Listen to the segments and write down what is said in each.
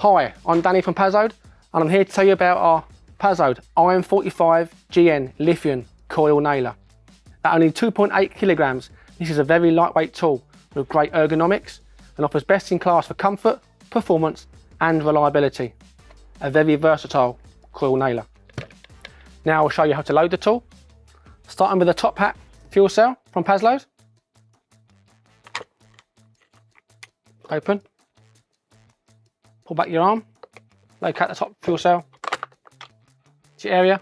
Hi, I'm Danny from Paslode, and I'm here to tell you about our Paslode IM45GN lithium coil nailer. At only 2.8 kilograms, this is a very lightweight tool with great ergonomics and offers best in class for comfort, performance and reliability. A very versatile coil nailer. Now I'll show you how to load the tool. Starting with the top hat fuel cell from Paslode. Open. Pull back your arm, locate the top fuel cell, your area,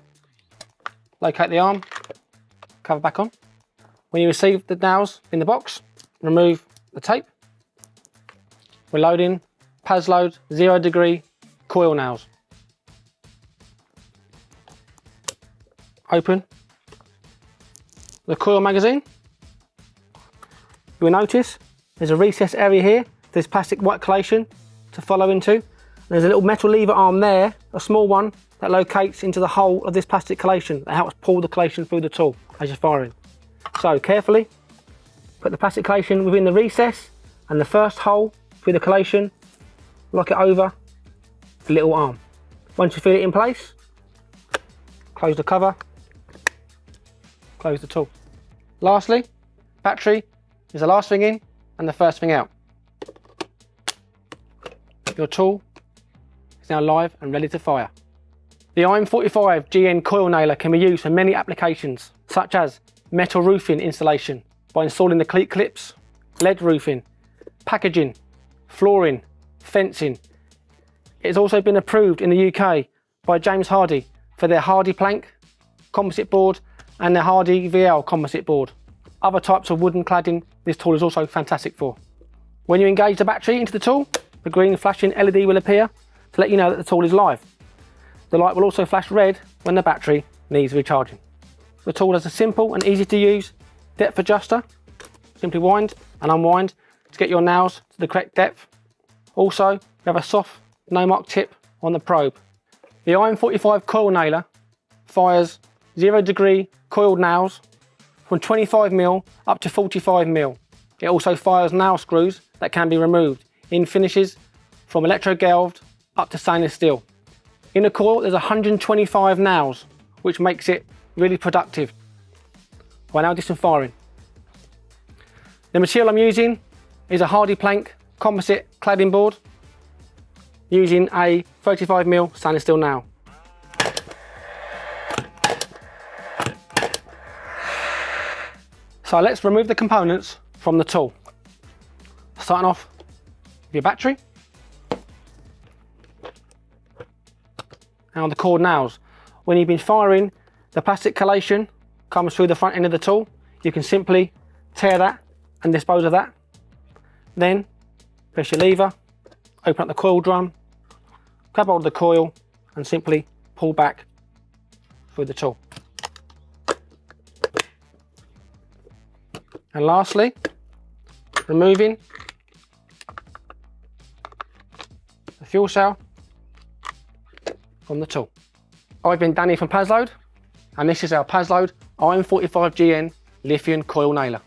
locate the arm, cover back on. When you receive the nails in the box, remove the tape. We're loading Paslode 0 degree coil nails. Open the coil magazine. You will notice there's a recessed area here, there's plastic white collation to follow into. There's a little metal lever arm there, a small one, that locates into the hole of this plastic collation that helps pull the collation through the tool as you're firing. So carefully put the plastic collation within the recess and the first hole through the collation, lock it over the little arm. Once you feel it in place, close the cover, close the tool. Lastly, battery is the last thing in and the first thing out. Your tool is now live and ready to fire. The IM45GN coil nailer can be used for many applications, such as metal roofing installation by installing the cleat clips, lead roofing, packaging, flooring, fencing. It has also been approved in the UK by James Hardie for their Hardie plank composite board and their Hardie VL composite board. Other types of wooden cladding this tool is also fantastic for. When you engage the battery into the tool, the green flashing LED will appear to let you know that the tool is live. The light will also flash red when the battery needs recharging. The tool has a simple and easy to use depth adjuster. Simply wind and unwind to get your nails to the correct depth. Also, we have a soft no mark tip on the probe. The IM45 coil nailer fires 0 degree coiled nails from 25mm up to 45mm. It also fires nail screws that can be removed in finishes from electro-galved up to stainless steel. In the coil there's 125 nails, which makes it really productive. We're now distant firing. The material I'm using is a Hardie plank composite cladding board using a 35mm stainless steel nail. So let's remove the components from the tool. Starting off with your battery and the cord nails. When you've been firing, the plastic collation comes through the front end of the tool. You can simply tear that and dispose of that. Then press your lever, open up the coil drum, grab hold of the coil and simply pull back through the tool. And lastly, removing the fuel cell from the tool. I've been Danny from Paslode, and this is our Paslode IM45GN lithium coil nailer.